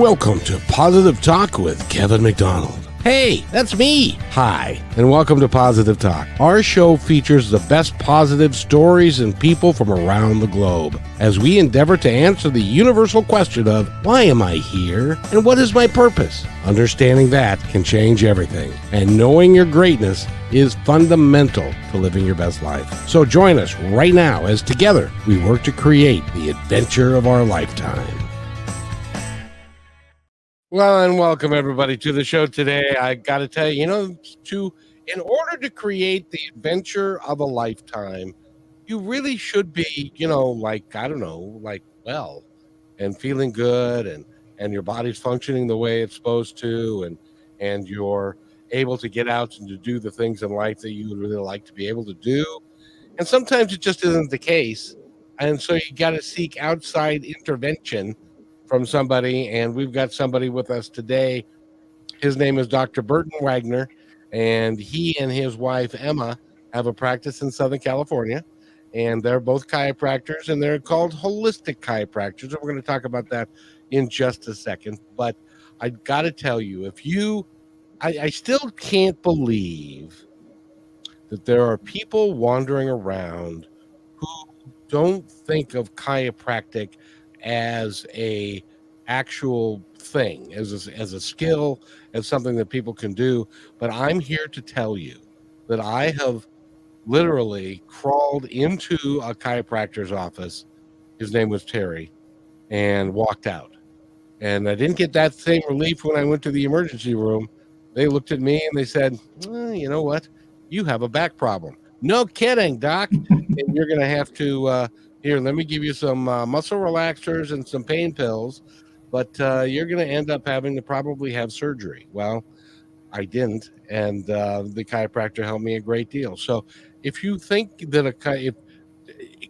Welcome to Positive Talk with Kevin McDonald. Hey, that's me. Hi, and welcome to Positive Talk. Our show features the best positive stories and people from around the globe as we endeavor to answer the universal question of why am I here and what is my purpose? Understanding that can change everything, and knowing your greatness is fundamental to living your best life. So join us right now as together we work to create the adventure of our lifetime. Well, and welcome everybody to the show today. I got to tell you, in order to create the adventure of a lifetime, you really should be, well and feeling good and your body's functioning the way it's supposed to and you're able to get out and to do the things in life that you would really like to be able to do. And sometimes it just isn't the case. And so you got to seek outside intervention from somebody, and we've got somebody with us today. His name is Dr. Burton Wagner, and he and his wife Emma have a practice in Southern California, and they're both chiropractors, and they're called holistic chiropractors, and we're going to talk about that in just a second. But I got to tell you, I still can't believe that there are people wandering around who don't think of chiropractic as a actual thing, as a skill, as something that people can do. But I'm here to tell you that I have literally crawled into a chiropractor's office. His name was Terry, and walked out. And I didn't get that same relief when I went to the emergency room. They looked at me and they said, you know what? You have a back problem. No kidding, doc. And you're going to have to, here, let me give you some muscle relaxers and some pain pills, but you're going to end up having to probably have surgery. Well, I didn't, and the chiropractor helped me a great deal. So if you think that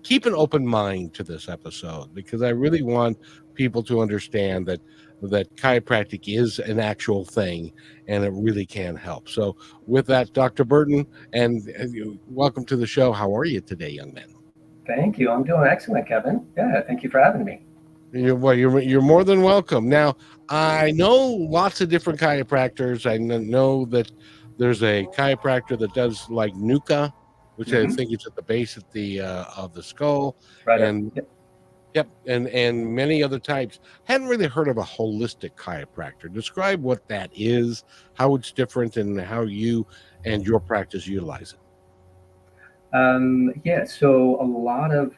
keep an open mind to this episode, because I really want people to understand that chiropractic is an actual thing and it really can help. So with that, Dr. Burton, and welcome to the show. How are you today, young man? Thank you. I'm doing excellent, Kevin. Yeah, thank you for having me. You're more than welcome. Now, I know lots of different chiropractors. I know that there's a chiropractor that does like NUCA, which I think is at the base of the skull, Right. And yep, and many other types. Hadn't really heard of a holistic chiropractor. Describe what that is, how it's different, and how you and your practice utilize it. So a lot of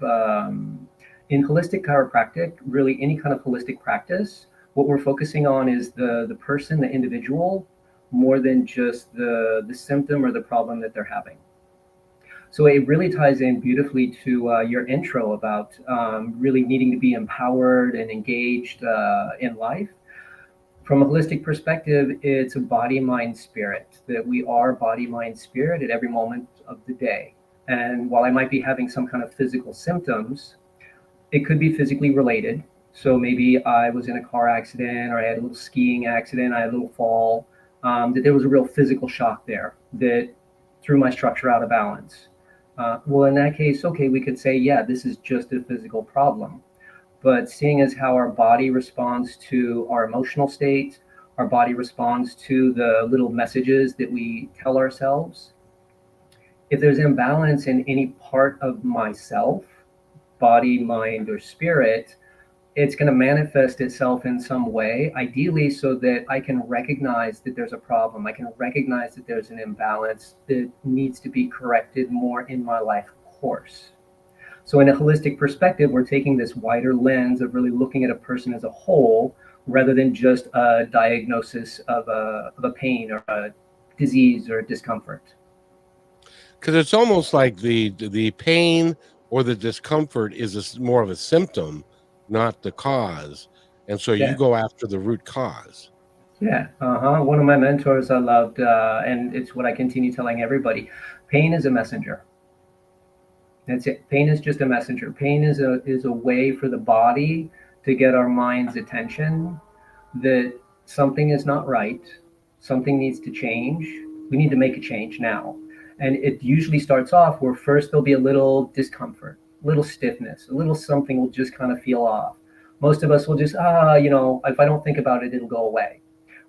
in holistic chiropractic, really any kind of holistic practice, what we're focusing on is the person, the individual, more than just the symptom or the problem that they're having. So it really ties in beautifully to your intro about really needing to be empowered and engaged in life. From a holistic perspective, it's a body, mind, spirit, that we are body, mind, spirit at every moment of the day. And while I might be having some kind of physical symptoms, it could be physically related. So maybe I was in a car accident, or I had a little skiing accident, I had a little fall, that there was a real physical shock there that threw my structure out of balance. Well, in that case, okay, we could say, yeah, this is just a physical problem. But seeing as how our body responds to our emotional state, our body responds to the little messages that we tell ourselves, if there's imbalance in any part of myself, body, mind, or spirit, it's going to manifest itself in some way, ideally so that I can recognize that there's a problem. I can recognize that there's an imbalance that needs to be corrected more in my life course. So in a holistic perspective, we're taking this wider lens of really looking at a person as a whole, rather than just a diagnosis of a pain or a disease or a discomfort. Because it's almost like the pain or the discomfort is more of a symptom, not the cause. And so you go after the root cause. Yeah. One of my mentors I loved, and it's what I continue telling everybody, pain is a messenger. That's it. Pain is just a messenger. Pain is a way for the body to get our mind's attention that something is not right, something needs to change. We need to make a change now. And it usually starts off where first there'll be a little discomfort, a little stiffness, a little something will just kind of feel off. Most of us will just, if I don't think about it, it'll go away.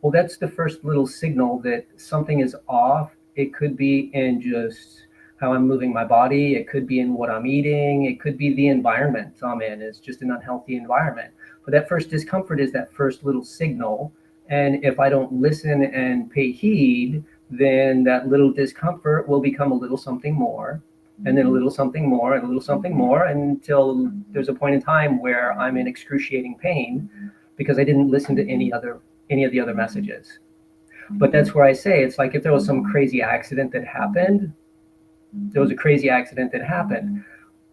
Well, that's the first little signal that something is off. It could be in just how I'm moving my body. It could be in what I'm eating. It could be the environment I'm in. It's just an unhealthy environment. But that first discomfort is that first little signal. And if I don't listen and pay heed, then that little discomfort will become a little something more, and then a little something more, and a little something more, until there's a point in time where I'm in excruciating pain because I didn't listen to any of the other messages. But that's where I say, it's like if there was some crazy accident that happened, there was a crazy accident that happened.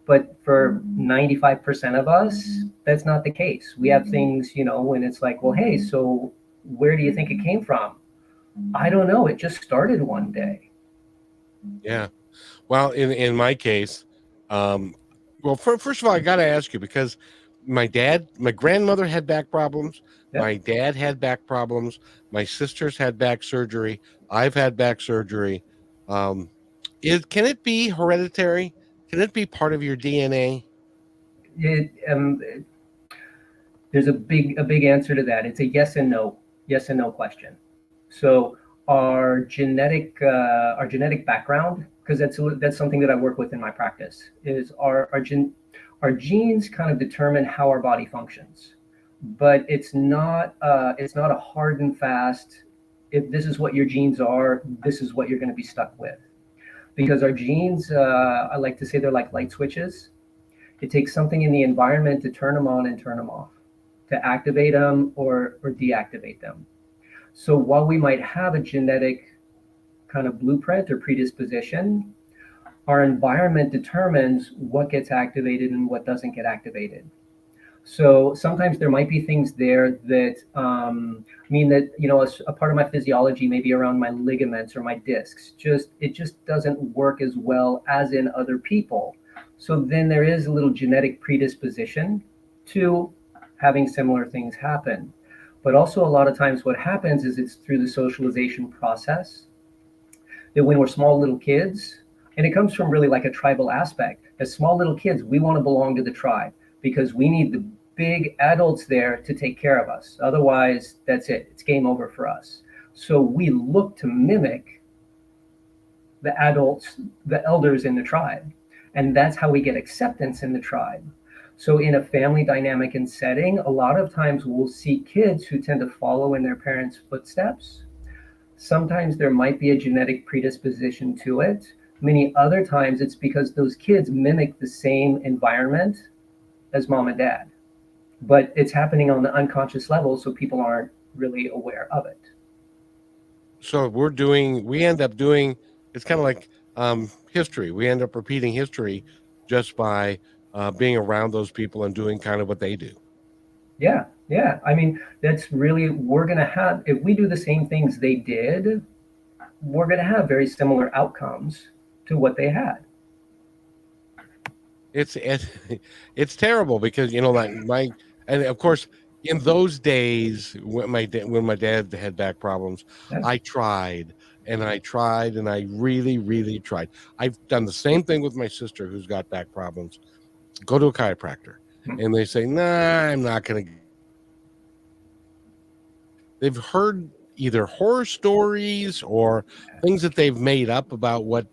But for 95% of us, that's not the case. We have things, when it's like, well, hey, so where do you think it came from? I don't know. It just started one day. Yeah. Well, in my case, first of all, I got to ask you, because my grandmother had back problems. Yeah. My dad had back problems. My sisters had back surgery. I've had back surgery. Can it be hereditary? Can it be part of your DNA? There's a big answer to that. It's a yes and no question. So our genetic background, because that's something that I work with in my practice, is our genes kind of determine how our body functions, but it's not a hard and fast. If this is what your genes are, this is what you're going to be stuck with, because our genes, I like to say, they're like light switches. It takes something in the environment to turn them on and turn them off, to activate them or deactivate them. So while we might have a genetic kind of blueprint or predisposition, our environment determines what gets activated and what doesn't get activated. So sometimes there might be things there that mean that, a part of my physiology, maybe around my ligaments or my discs, it just doesn't work as well as in other people. So then there is a little genetic predisposition to having similar things happen. But also a lot of times what happens is it's through the socialization process, that when we're small little kids, and it comes from really like a tribal aspect. As small little kids, we want to belong to the tribe because we need the big adults there to take care of us. Otherwise, that's it. It's game over for us. So we look to mimic the adults, the elders in the tribe. And that's how we get acceptance in the tribe. So in a family dynamic and setting, a lot of times we'll see kids who tend to follow in their parents' footsteps. Sometimes there might be a genetic predisposition to it. Many other times it's because those kids mimic the same environment as mom and dad. But it's happening on the unconscious level, so people aren't really aware of it. So we end up doing, it's kind of like history. We end up repeating history just by being around those people and doing kind of what they do. Yeah. I mean, that's really, we're going to have, if we do the same things they did, we're going to have very similar outcomes to what they had. It's terrible because, and of course, in those days when my dad had back problems, Yeah. I tried and I really, really tried. I've done the same thing with my sister who's got back problems. Go to a chiropractor. And they say, nah, I'm not going to. They've heard either horror stories or things that they've made up about what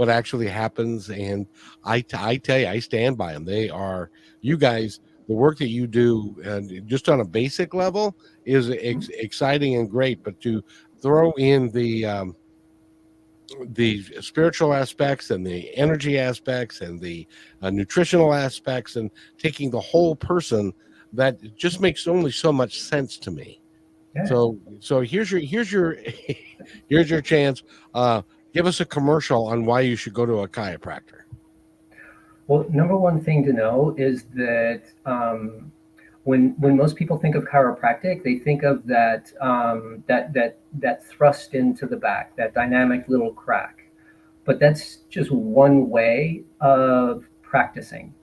actually happens. And I tell you, I stand by them. They are, you guys, the work that you do, just on a basic level, is exciting and great. But to throw in the spiritual aspects and the energy aspects and the nutritional aspects and taking the whole person, that just makes only so much sense to me. Yeah. So here's your here's your chance. Give us a commercial on why you should go to a chiropractor. Well, number one thing to know is that when most people think of chiropractic, they think of that thrust into the back, that dynamic little crack. But that's just one way of practicing.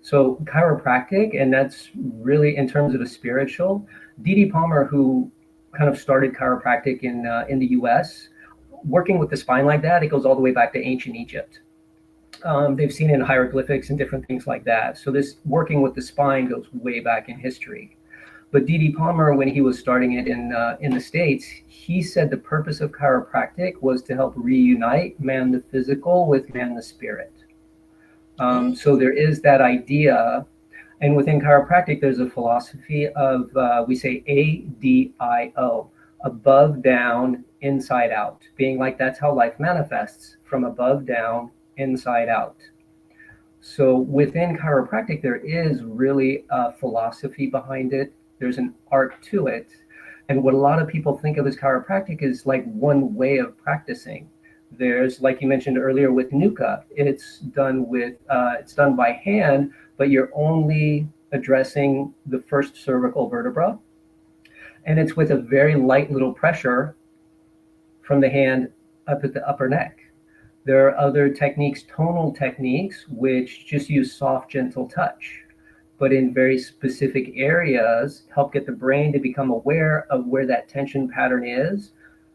So chiropractic, and that's really in terms of the spiritual. D.D. Palmer, who kind of started chiropractic in the U.S., working with the spine like that, it goes all the way back to ancient Egypt. They've seen it in hieroglyphics and different things like that. So this working with the spine goes way back in history. But D.D. Palmer, when he was starting it in the States, he said the purpose of chiropractic was to help reunite man the physical with man the spirit. So there is that idea, and within chiropractic, there's a philosophy of we say ADIO, above, down, inside out, being like that's how life manifests, from above down, inside out. So within chiropractic, there is really a philosophy behind it. There's an art to it. And what a lot of people think of as chiropractic is like one way of practicing. There's, like you mentioned earlier with Nuka, it's done by hand, but you're only addressing the first cervical vertebra. And it's with a very light little pressure from the hand up at the upper neck. There are other techniques, tonal techniques, which just use soft, gentle touch, but in very specific areas, help get the brain to become aware of where that tension pattern is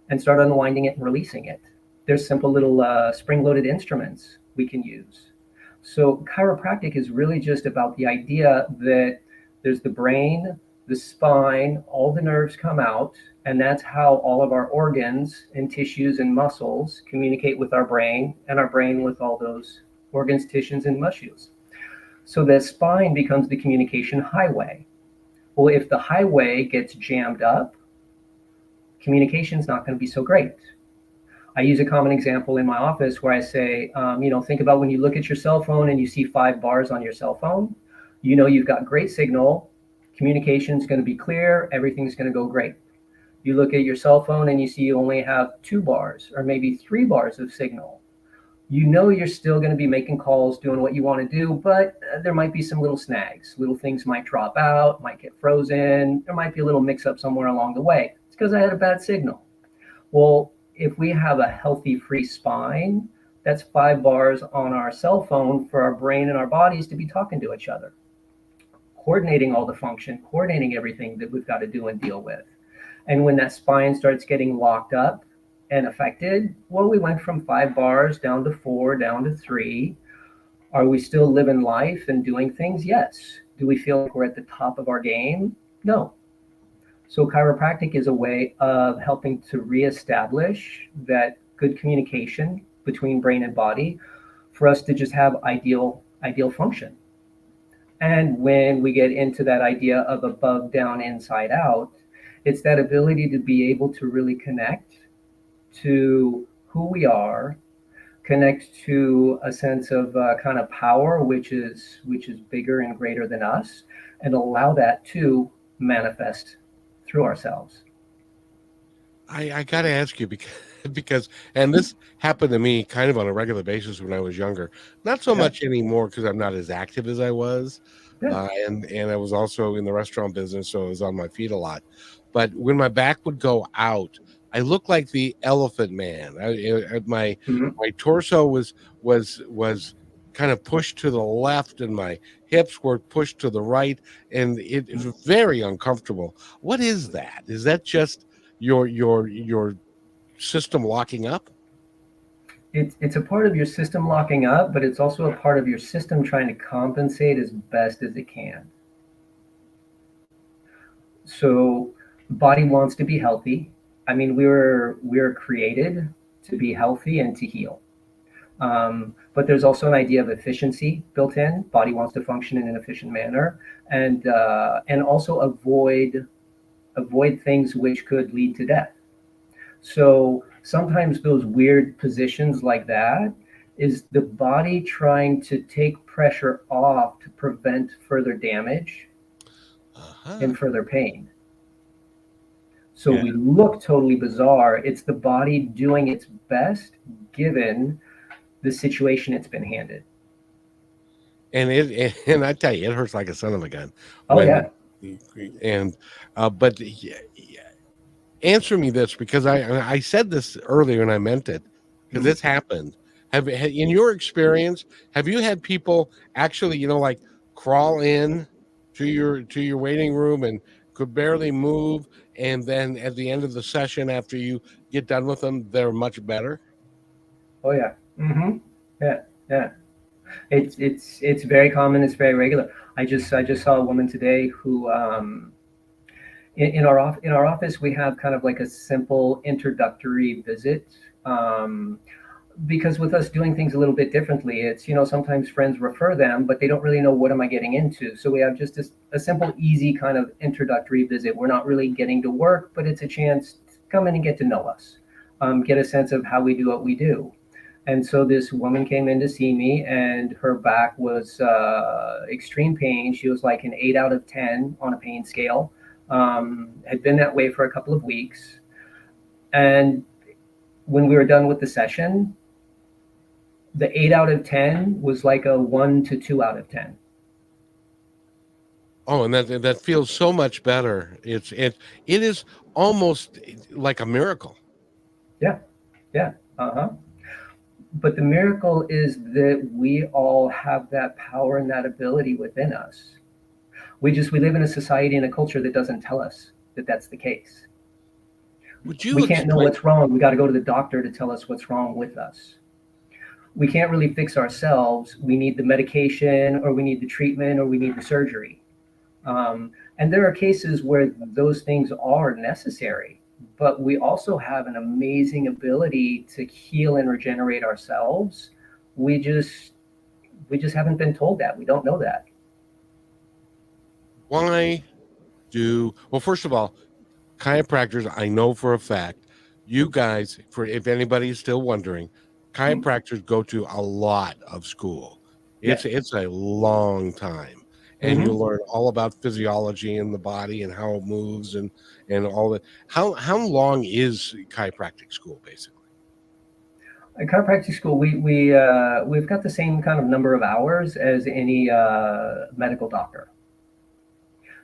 and start unwinding it and releasing it. There's simple little spring-loaded instruments we can use. So chiropractic is really just about the idea that there's the brain, the spine, all the nerves come out, and that's how all of our organs and tissues and muscles communicate with our brain, and our brain with all those organs, tissues, and muscles. So the spine becomes the communication highway. Well, if the highway gets jammed up, communication is not going to be so great. I use a common example in my office where I say, think about when you look at your cell phone and you see 5 bars on your cell phone, you know you've got great signal, communication's going to be clear, everything's going to go great. You look at your cell phone and you see you only have 2 bars or maybe 3 bars of signal. You know you're still going to be making calls, doing what you want to do, but there might be some little snags. Little things might drop out, might get frozen. There might be a little mix-up somewhere along the way. It's because I had a bad signal. Well, if we have a healthy, free spine, that's 5 bars on our cell phone for our brain and our bodies to be talking to each other, coordinating all the function, coordinating everything that we've got to do and deal with. And when that spine starts getting locked up and affected, well, we went from 5 bars down to 4, down to 3. Are we still living life and doing things? Yes. Do we feel like we're at the top of our game? No. So chiropractic is a way of helping to reestablish that good communication between brain and body for us to just have ideal function. And when we get into that idea of above, down, inside out, it's that ability to be able to really connect to who we are, connect to a sense of kind of power, which is bigger and greater than us, and allow that to manifest through ourselves. I got to ask you because and this happened to me kind of on a regular basis when I was younger. Not so Yeah, much anymore because I'm not as active as I was, yeah. and I was also in the restaurant business, so I was on my feet a lot. But when my back would go out, I looked like the Elephant Man. Mhm. My torso was kind of pushed to the left, and my hips were pushed to the right, and it was very uncomfortable. What is that? Is that just your system locking up? It's a part of your system locking up, but it's also a part of your system trying to compensate as best as it can. So body wants to be healthy. I mean, we were created to be healthy and to heal. But there's also an idea of efficiency built in. Body wants to function in an efficient manner, and also avoid things which could lead to death. So sometimes those weird positions like that is the body trying to take pressure off to prevent further damage Uh-huh. and further pain. So Yeah. we look totally bizarre. It's the body doing its best given the situation it's been handed. And I tell you, it hurts like a son of a gun Oh when yeah. and but answer me this because I said this earlier and I meant it because Mhm. it's happened. In your experience, have you had people actually, like crawl in to your waiting room and could barely move, and then at the end of the session, after you get done with them, they're much better? Oh yeah. Yeah. Yeah. It's very common. It's very regular. I just saw a woman today who in our office we have kind of like a simple introductory visit. Um, because with us doing things a little bit differently, it's, sometimes friends refer them, but they don't really know what am I getting into. So we have just a simple, easy kind of introductory visit. We're not really getting to work, but it's a chance to come in and get to know us, get a sense of how we do what we do. And so this woman came in to see me, and her back was extreme pain. She was like an 8 out of 10 on a pain scale. Had been that way for a couple of weeks. And when we were done with the session, the 8 out of 10 was like a 1 to 2 out of 10. Oh, and that feels so much better. It is almost like a miracle. Yeah, yeah, uh-huh. But the miracle is that we all have that power and that ability within us. We live in a society and a culture that doesn't tell us that that's the case. Would We you can't know explain? what's wrong. We got to go to the doctor to tell us what's wrong with us. We can't really fix ourselves. We need the medication, or we need the treatment, or we need the surgery. And there are cases where those things are necessary, but we also have an amazing ability to heal and regenerate ourselves. We just we just haven't been told that. We don't know that. Why well, first of all, chiropractors, I know for a fact, you guys, for if anybody's still wondering, Mhm. chiropractors go to a lot of school. Yes. It's a long time, and you Hmm. learn all about physiology in the body and how it moves and all that. How long is chiropractic school basically? At chiropractic school, we've got the same kind of number of hours as any medical doctor.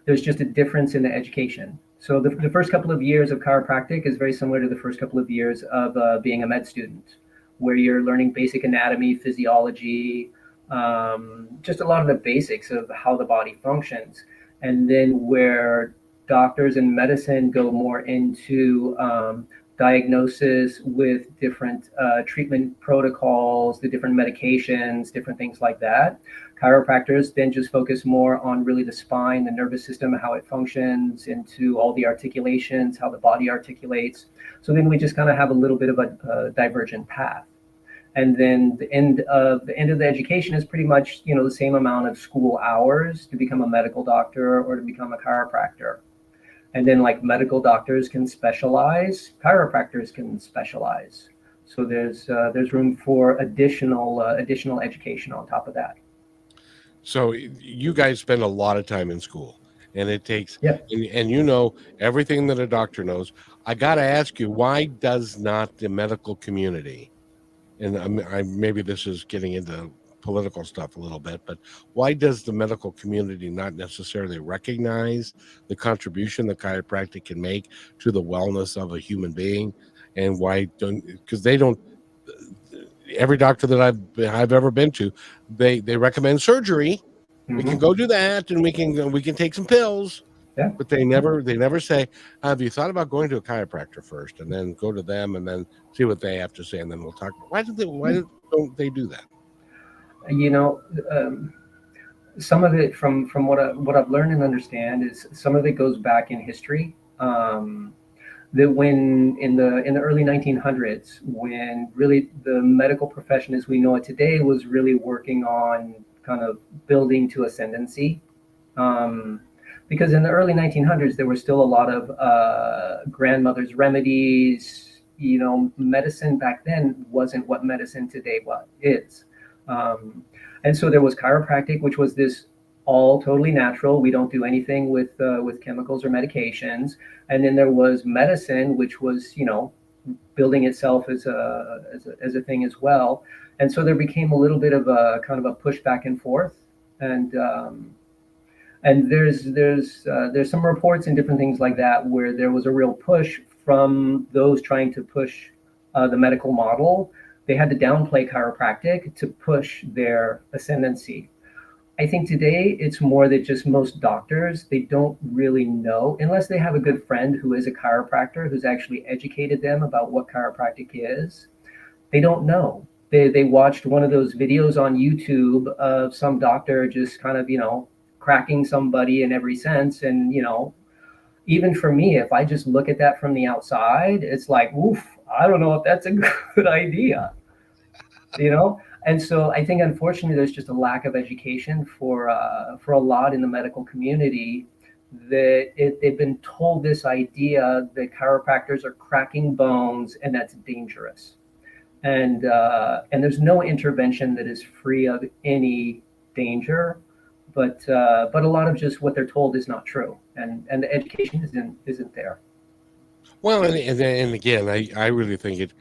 There's just a difference in the education. So the first couple of years of chiropractic is very similar to the first couple of years of being a med student, where you're learning basic anatomy, physiology, just a lot of the basics of how the body functions. And then where doctors in medicine go more into diagnosis with different treatment protocols, the different medications, different things like that. Chiropractors then just focus more on really the spine, the nervous system, how it functions, into all the articulations, how the body articulates. So then we just kind of have a little bit of a divergent path. And then the end of the education is pretty much, the same amount of school hours to become a medical doctor or to become a chiropractor. And then like medical doctors can specialize, chiropractors can specialize. So there's room for additional education on top of that. So you guys spend a lot of time in school, and it takes Yeah. and you know everything that a doctor knows. I got to ask you, why does not the medical community, and maybe this is getting into political stuff a little bit, but why does the medical community not necessarily recognize the contribution that chiropractic can make to the wellness of a human being? And why don't, because they don't, every doctor that I've ever been to, they recommend surgery. We can Hmm. go do that, and we can take some pills, Yeah. but they never say, have you thought about going to a chiropractor first, and then go to them, and then see what they have to say, and then we'll talk about don't they do that? You know, um, some of it from what I've learned and understand is some of it goes back in history. That when in the early 1900s, when really the medical profession as we know it today was really working on kind of building to ascendancy. Um, because in the early 1900s, there were still a lot of grandmother's remedies. Medicine back then wasn't what medicine today is. Um, and so there was chiropractic, which was this all totally natural. We don't do anything with chemicals or medications. And then there was medicine, which was building itself as a thing as well. And so there became a little bit of a kind of a push back and forth. And there's some reports and different things like that where there was a real push from those trying to push the medical model. They had to downplay chiropractic to push their ascendancy. I think today it's more that just most doctors, they don't really know unless they have a good friend who is a chiropractor who's actually educated them about what chiropractic is. They don't know. They watched one of those videos on YouTube of some doctor just kind of, cracking somebody in every sense. And, even for me, if I just look at that from the outside, it's like, oof, I don't know if that's a good idea, And so I think, unfortunately, there's just a lack of education for a lot in the medical community, that they've been told this idea that chiropractors are cracking bones and that's dangerous. And there's no intervention that is free of any danger, but a lot of just what they're told is not true, and the education isn't there. Well, and again, I really think it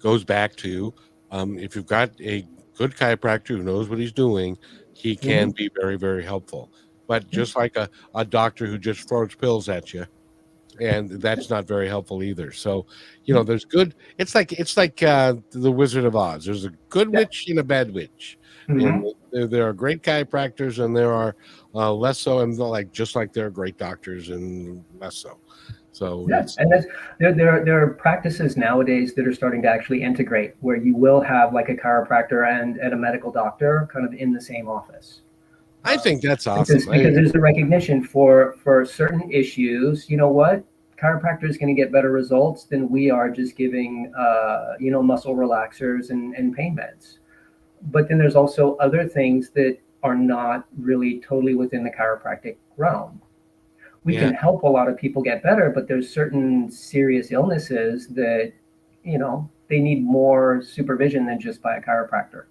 goes back to, if you've got a good chiropractor who knows what he's doing, he can Hmm. be very, very helpful. But just like a doctor who just throws pills at you, and that's not very helpful either. So, there's good. It's like the Wizard of Oz. There's a good Yeah. witch and a bad witch, and Hmm. there are great chiropractors, and there are less so, and just like there are great doctors and less so. So Yeah, it's and there are practices nowadays that are starting to actually integrate, where you will have like a chiropractor and a medical doctor kind of in the same office. I Um, think that's because awesome. there's a recognition for certain issues. You know what? Chiropractor is going to get better results than we are just giving muscle relaxers and pain meds. But then there's also other things that are not really totally within the chiropractic realm. We Yeah, can help a lot of people get better, but there's certain serious illnesses that they need more supervision than just by a chiropractor.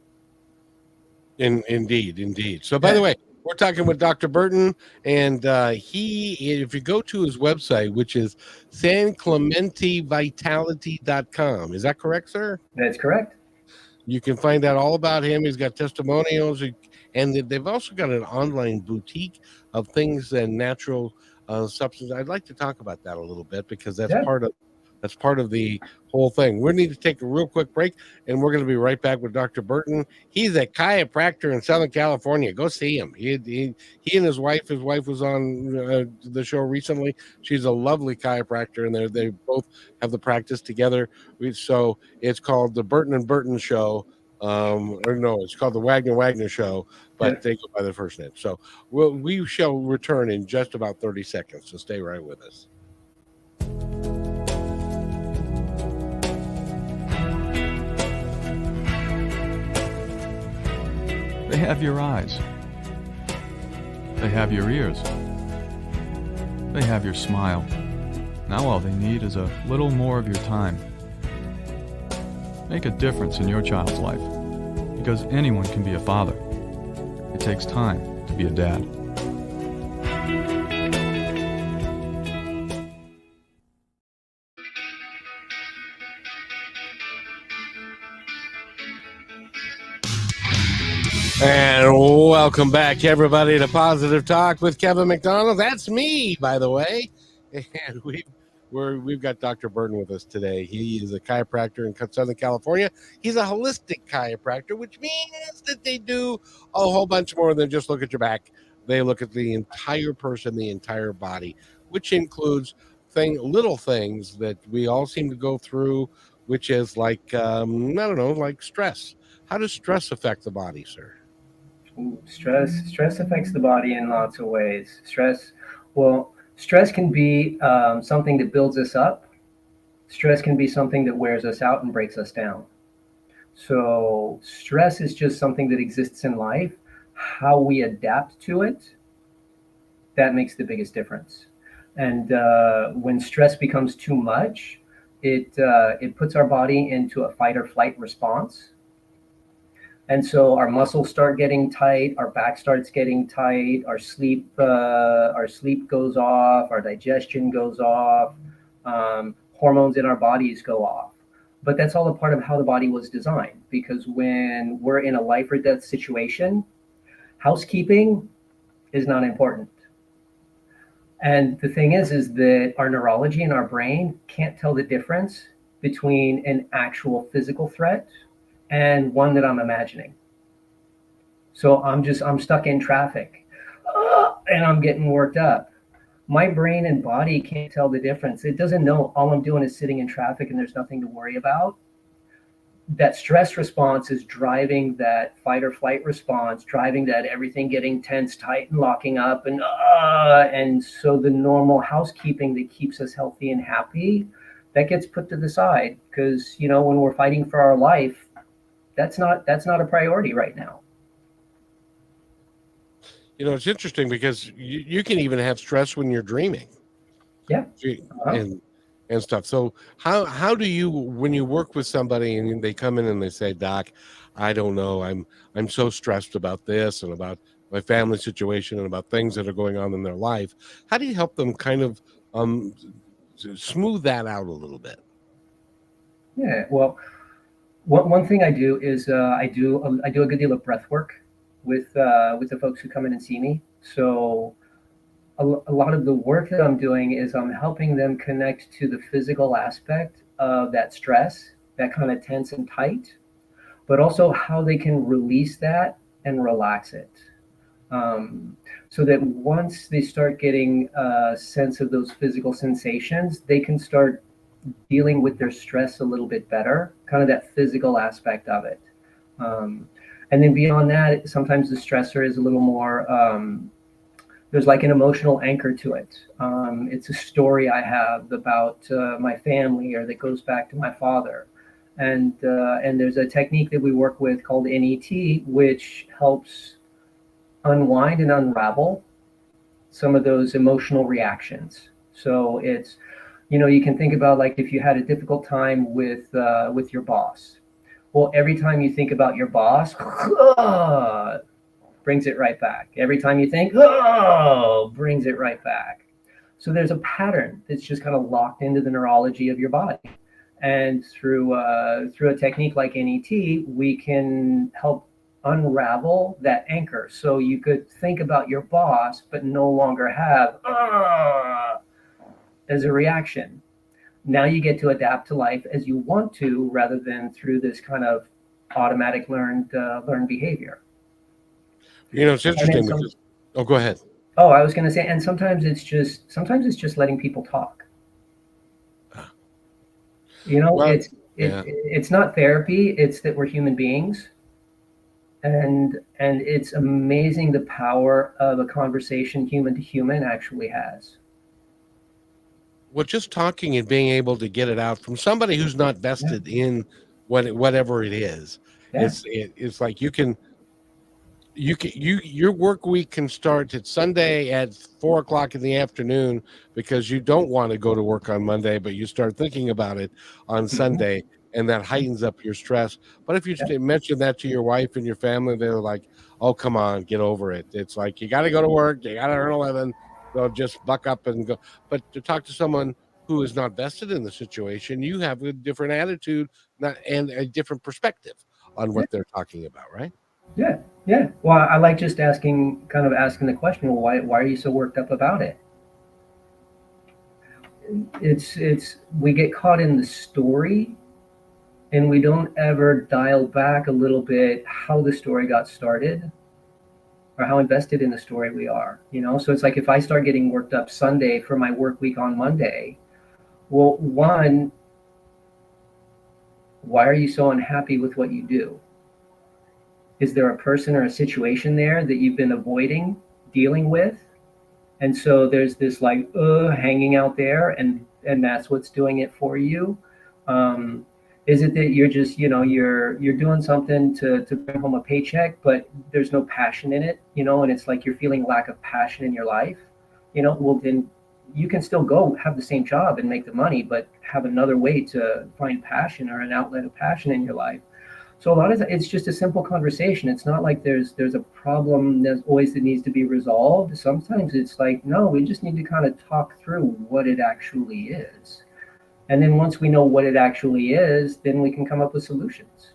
indeed. So, by the Yeah. way, we're talking with Dr. Burton, and if you go to his website, which is sanclementivitality.com, is that correct, sir? That's correct. You can find out all about him. He's got testimonials, and they've also got an online boutique of things and natural substances. I'd like to talk about that a little bit, because Yeah. that's part of the whole thing. We need to take a real quick break, and we're going to be right back with Dr. Burton. He's a chiropractor in Southern California. Go see him. He and his wife was on the show recently. She's a lovely chiropractor, and they both have the practice together. So it's called the Burton and Burton Show. Or no, it's called the Wagner Show, Yeah. but they go by their first name. So we shall return in just about 30 seconds. So stay right with us. They have your eyes. They have your ears. They have your smile. Now all they need is a little more of your time. Make a difference in your child's life, because anyone can be a father. It takes time to be a dad. And welcome back, everybody, to Positive Talk with Kevin McDonald. That's me, by the way. And we've got Dr. Burton with us today. He is a chiropractor in Southern California. He's a holistic chiropractor, which means that they do a whole bunch more than just look at your back. They look at the entire person, the entire body, which includes little things that we all seem to go through, which is like, I don't know, like stress. How does stress affect the body, sir? Ooh, stress affects the body in lots of ways. Stress can be something that builds us up. Stress can be something that wears us out and breaks us down. So stress is just something that exists in life. How we adapt to it, that makes the biggest difference. And when stress becomes too much, it puts our body into a fight or flight response. And so our muscles start getting tight, our back starts getting tight, our sleep goes off, our digestion goes off, hormones in our bodies go off. But that's all a part of how the body was designed, because when we're in a life or death situation, housekeeping is not important. And the thing is that our neurology and our brain can't tell the difference between an actual physical threat and one that I'm imagining. So I'm stuck in traffic, and I'm getting worked up. My brain and body can't tell the difference. It doesn't know all I'm doing is sitting in traffic and there's nothing to worry about. that stress response is driving that fight or flight response, driving that everything getting tense, tight, and locking up, and so the normal housekeeping that keeps us healthy and happy, that gets put to the side because when we're fighting for our life, that's not a priority right now. It's interesting because you can even have stress when you're dreaming. Yeah. And stuff. So how do you, when you work with somebody and they come in and they say, Doc, I don't know, I'm so stressed about this and about my family situation and about things that are going on in their life, how do you help them kind of smooth that out a little bit? Yeah. Well, one thing I do is I do a good deal of breath work with the folks who come in and see me. So a lot of the work that I'm doing is I'm helping them connect to the physical aspect of that stress, that kind of tense and tight, but also how they can release that and relax it. So that once they start getting a sense of those physical sensations, they can start dealing with their stress a little bit better, kind of that physical aspect of it. And then beyond that, sometimes the stressor is a little more, there's like an emotional anchor to it. It's a story I have about my family or that goes back to my father. And there's a technique that we work with called NET, which helps unwind and unravel some of those emotional reactions. So it's, you can think about like if you had a difficult time with your boss. Well, every time you think about your boss, brings it right back. Every time you think, brings it right back. So there's a pattern that's just kind of locked into the neurology of your body. And through a technique like NET, we can help unravel that anchor. So you could think about your boss, but no longer have as a reaction. Now you get to adapt to life as you want to, rather than through this kind of automatic learned behavior. It's interesting because, go ahead. Oh, I was going to say, and sometimes it's just letting people talk. Well, it's not therapy. It's that we're human beings, and it's amazing the power of a conversation human to human actually has. Well, just talking and being able to get it out from somebody who's not vested in whatever it is. Yeah. It's like your work week can start at Sunday at 4:00 in the afternoon because you don't want to go to work on Monday, but you start thinking about it on Sunday, and that heightens up your stress. But if you mention that to your wife and your family, they're like, "Oh, come on, get over it." It's like you got to go to work, you got to earn 11. They'll just buck up and go. But to talk to someone who is not vested in the situation, you have a different attitude and a different perspective on what they're talking about, right? Yeah. Well, I like just asking the question, well, why are you so worked up about it? It's we get caught in the story and we don't ever dial back a little bit how the story got started or how invested in the story we are, So it's like if I start getting worked up Sunday for my work week on Monday, well, one, why are you so unhappy with what you do? Is there a person or a situation there that you've been avoiding dealing with? And so there's this like hanging out there, and that's what's doing it for you. Is it that you're just you're doing something to bring home a paycheck, but there's no passion in it, and it's like you're feeling lack of passion in your life, well then you can still go have the same job and make the money, but have another way to find passion or an outlet of passion in your life. So a lot of it's just a simple conversation. It's not like there's a problem that needs to be resolved. Sometimes it's like, no, we just need to kind of talk through what it actually is. And then once we know what it actually is, then we can come up with solutions.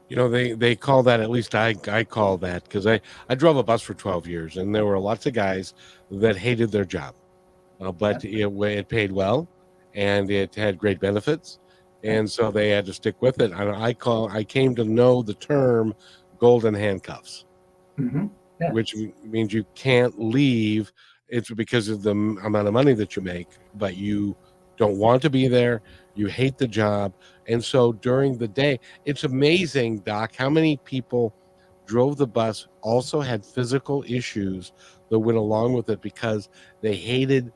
They call that, at least I call that, because I drove a bus for 12 years and there were lots of guys that hated their job, but it paid well and it had great benefits. And so they had to stick with it. And I came to know the term golden handcuffs, which means you can't leave. It's because of the amount of money that you make, but you don't want to be there. You hate the job. And so during the day, it's amazing, Doc, how many people drove the bus, also had physical issues that went along with it because they hated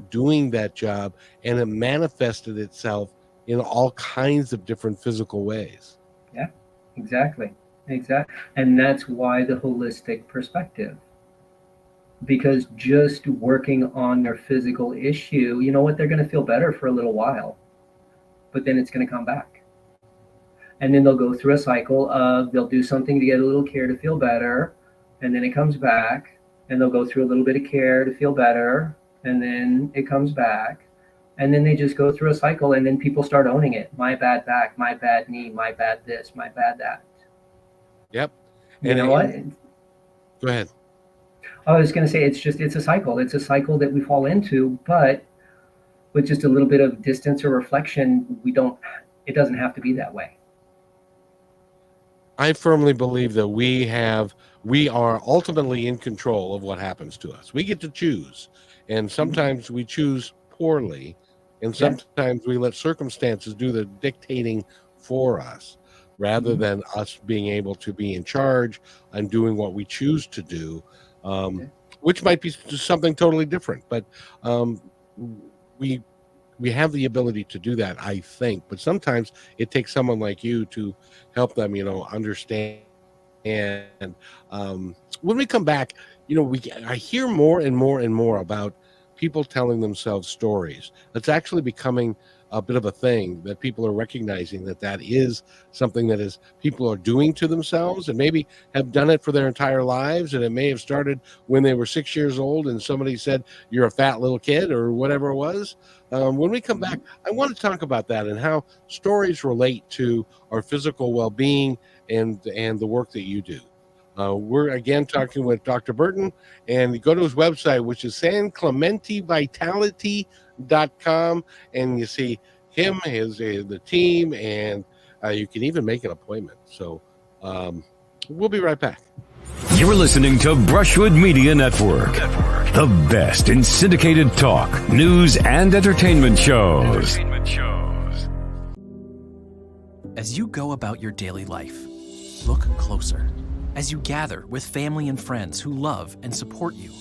doing that job, and it manifested itself in all kinds of different physical ways. Yeah, exactly. And that's why the holistic perspective. Because just working on their physical issue, you know what, they're going to feel better for a little while, but then it's going to come back. And then they'll go through a cycle of they'll do something to get a little care to feel better, and then it comes back, and they'll go through a little bit of care to feel better, and then it comes back, and then they just go through a cycle, and then people start owning it. My bad back, my bad knee, my bad this, my bad that. Yep. You know what? Go ahead. I was going to say, it's a cycle. It's a cycle that we fall into, but with just a little bit of distance or reflection, it doesn't have to be that way. I firmly believe that we are ultimately in control of what happens to us. We get to choose, and sometimes we choose poorly, and sometimes we let circumstances do the dictating for us, rather than us being able to be in charge and doing what we choose to do, which might be something totally different. But we have the ability to do that, I think. But sometimes it takes someone like you to help them, understand. And when we come back, I hear more and more and more about people telling themselves stories. That's actually becoming a bit of a thing, that people are recognizing that is something that is people are doing to themselves, and maybe have done it for their entire lives. And it may have started when they were 6 years old and somebody said, "You're a fat little kid," or whatever it was. When we come back, I want to talk about that and how stories relate to our physical well-being and the work that you do. We're again talking with Dr. Burton, and you go to his website, which is sanclementivitality.com, and you see him, the team, and you can even make an appointment. So we'll be right back. You're listening to Brushwood Media Network, the best in syndicated talk, news, and entertainment shows. As you go about your daily life, look closer. As you gather with family and friends who love and support you,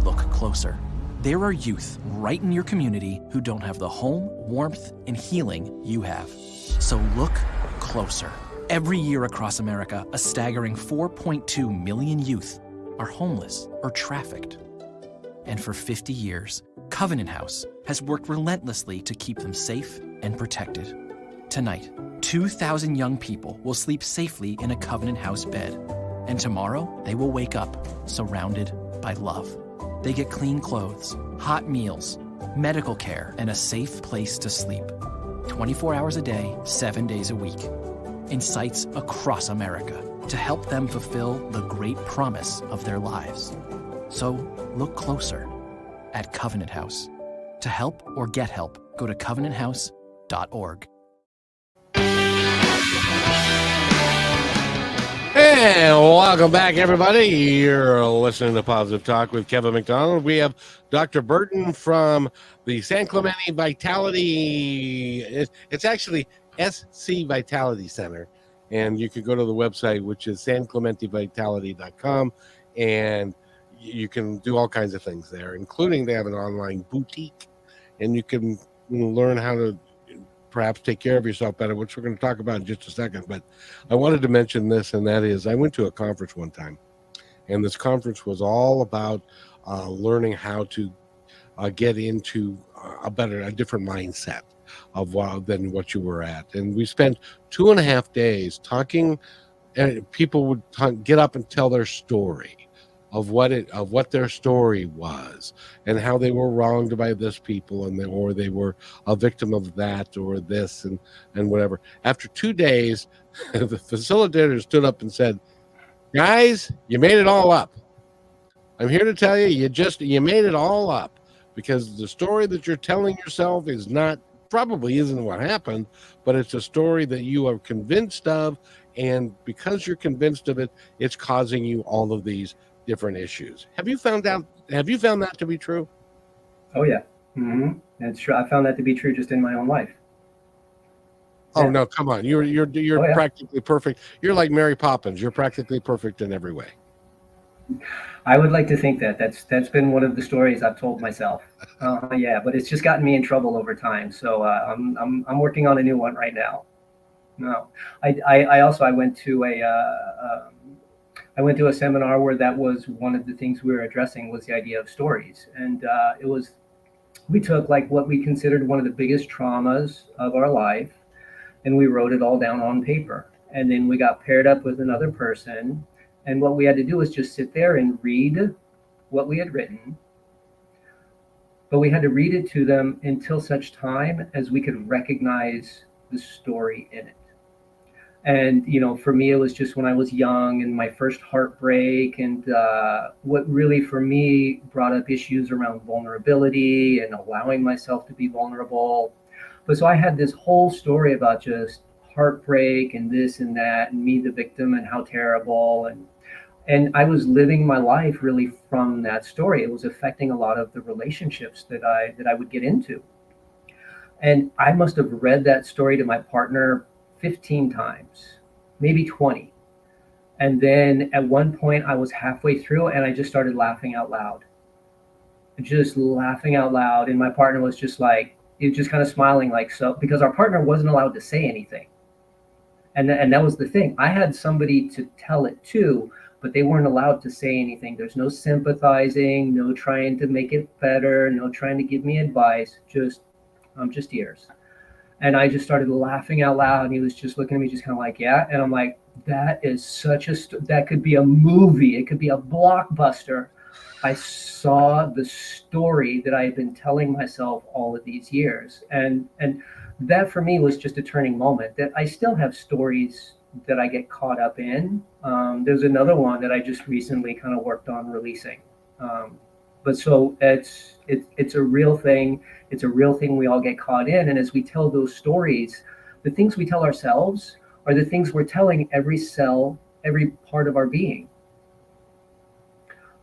look closer. There are youth right in your community who don't have the home, warmth, and healing you have. So look closer. Every year across America, a staggering 4.2 million youth are homeless or trafficked. And for 50 years, Covenant House has worked relentlessly to keep them safe and protected. Tonight, 2,000 young people will sleep safely in a Covenant House bed. And tomorrow, they will wake up surrounded by love. They get clean clothes, hot meals, medical care, and a safe place to sleep. 24 hours a day, 7 days a week. In sites across America to help them fulfill the great promise of their lives. So look closer at Covenant House. To help or get help, go to covenanthouse.org. And welcome back, everybody. You're listening to Positive Talk with Kevin McDonald. We have Dr. Burton from the San Clemente Vitality. It's actually SC Vitality Center. And you can go to the website, which is sanclementivitality.com. And you can do all kinds of things there, including they have an online boutique. And you can learn how to perhaps take care of yourself better, which we're going to talk about in just a second. But I wanted to mention this, and that is I went to a conference one time, and this conference was all about learning how to get into a different mindset than what you were at. And we spent 2.5 days talking, and people would get up and tell their story of what their story was, and how they were wronged by this people, or they were a victim of that or this and whatever. After 2 days, the facilitator stood up and said, "Guys, you made it all up. I'm here to tell you, you made it all up, because the story that you're telling yourself probably isn't what happened, but it's a story that you are convinced of, and because you're convinced of it, it's causing you all of these different issues." Have you found that to be true? Oh yeah. That's true. I found that to be true just in my own life. Oh Yeah. no, come on. You're Oh yeah. practically perfect. You're like Mary Poppins. You're practically perfect in every way. I would like to think that that's been one of the stories I've told myself. Yeah, but it's just gotten me in trouble over time. So I'm working on a new one right now. No, I also I went to a seminar where that was one of the things we were addressing was the idea of stories, and it was we took like what we considered one of the biggest traumas of our life, and we wrote it all down on paper, and then we got paired up with another person, and what we had to do was just sit there and read what we had written, but we had to read it to them until such time as we could recognize the story in it. And for me, it was just when I was young and my first heartbreak, and what really for me brought up issues around vulnerability and allowing myself to be vulnerable. But so I had this whole story about just heartbreak and this and that, and me the victim and how terrible, and I was living my life really from that story. It was affecting a lot of the relationships that I would get into. And I must have read that story to my partner 15 times, maybe 20. And then at one point I was halfway through and I just started laughing out loud. Just laughing out loud. And my partner was just like, he was just kind of smiling like so, because our partner wasn't allowed to say anything. And that was the thing. I had somebody to tell it to, but they weren't allowed to say anything. There's no sympathizing, no trying to make it better, no trying to give me advice, just ears. And I just started laughing out loud, and he was just looking at me just kind of like, yeah. And I'm like, that is that could be a movie. It could be a blockbuster. I saw the story that I had been telling myself all of these years. And that for me was just a turning moment, that I still have stories that I get caught up in. There's another one that I just recently kind of worked on releasing. But so it's a real thing. It's a real thing we all get caught in. And as we tell those stories, the things we tell ourselves are the things we're telling every cell, every part of our being.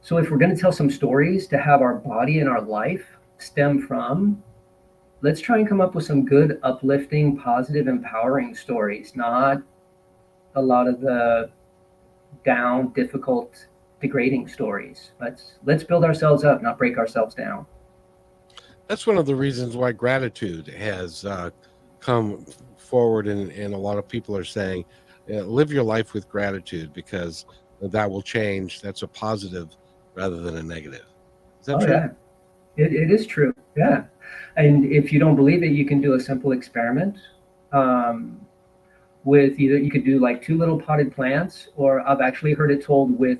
So if we're going to tell some stories to have our body and our life stem from, let's try and come up with some good, uplifting, positive, empowering stories, not a lot of the down, difficult, degrading stories. Let's build ourselves up, not break ourselves down. That's one of the reasons why gratitude has come forward, and a lot of people are saying, live your life with gratitude, because that will change. That's a positive rather than a negative. Is that Oh true? yeah, it is true. Yeah. And if you don't believe it, you can do a simple experiment. With either, you could do like 2 little potted plants, or I've actually heard it told with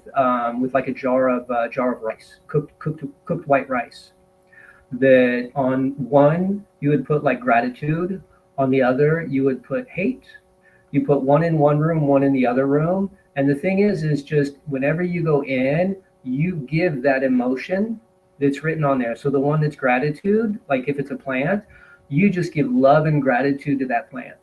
like a jar of rice, cooked white rice. That on one you would put like gratitude, on the other you would put hate. You put one in one room, one in the other room, and the thing is just whenever you go in, you give that emotion that's written on there. So the one that's gratitude, like if it's a plant, you just give love and gratitude to that plant.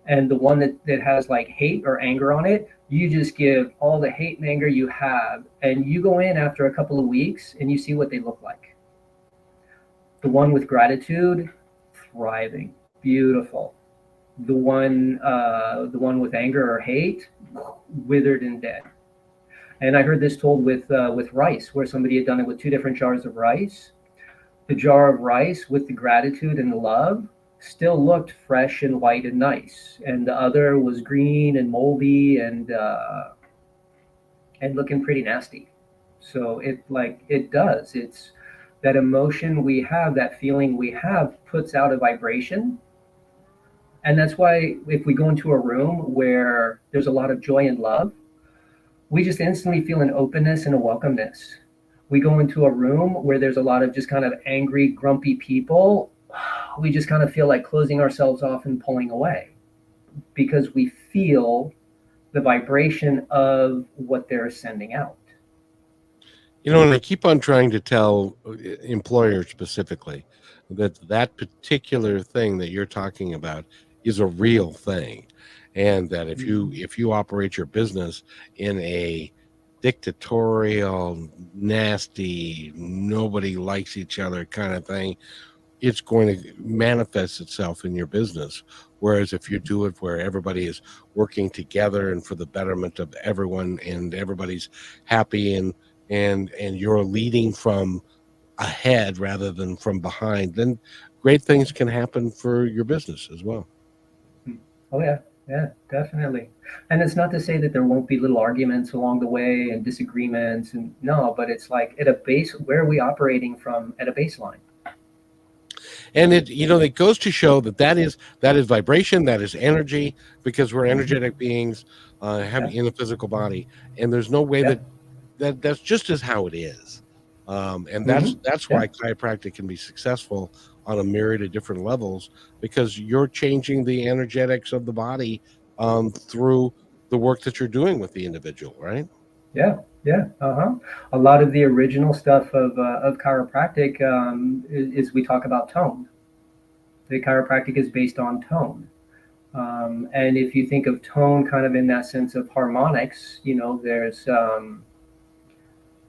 And the one that has like hate or anger on it, you just give all the hate and anger you have, and you go in after a couple of weeks and you see what they look like. The one with gratitude, thriving, beautiful. The one with anger or hate, withered and dead. And I heard this told with rice, where somebody had done it with 2 different jars of rice. The jar of rice with the gratitude and the love still looked fresh and white and nice, and the other was green and moldy and looking pretty nasty. So it's that emotion we have, that feeling we have, puts out a vibration. And that's why if we go into a room where there's a lot of joy and love, we just instantly feel an openness and a welcomeness. We go into a room where there's a lot of just kind of angry, grumpy people, we just kind of feel like closing ourselves off and pulling away, because we feel the vibration of what they're sending out. And I keep on trying to tell employers specifically that particular thing that you're talking about is a real thing, and that if you operate your business in a dictatorial, nasty, nobody likes each other kind of thing, it's going to manifest itself in your business. Whereas if you do it where everybody is working together and for the betterment of everyone, and everybody's happy, and you're leading from ahead rather than from behind, then great things can happen for your business as well. Oh yeah, yeah, definitely. And it's not to say that there won't be little arguments along the way and disagreements, and no, but it's like at a base, where are we operating from at a baseline? And it goes to show that is vibration, that is energy, because we're energetic beings, having Yeah, in a physical body, and there's no way yeah, that's just as how it is. And hmm, that's yeah. why chiropractic can be successful on a myriad of different levels, because you're changing the energetics of the body through the work that you're doing with the individual, right? Yeah, yeah, uh-huh. A lot of the original stuff of chiropractic is we talk about tone. The chiropractic is based on tone. And if you think of tone kind of in that sense of harmonics,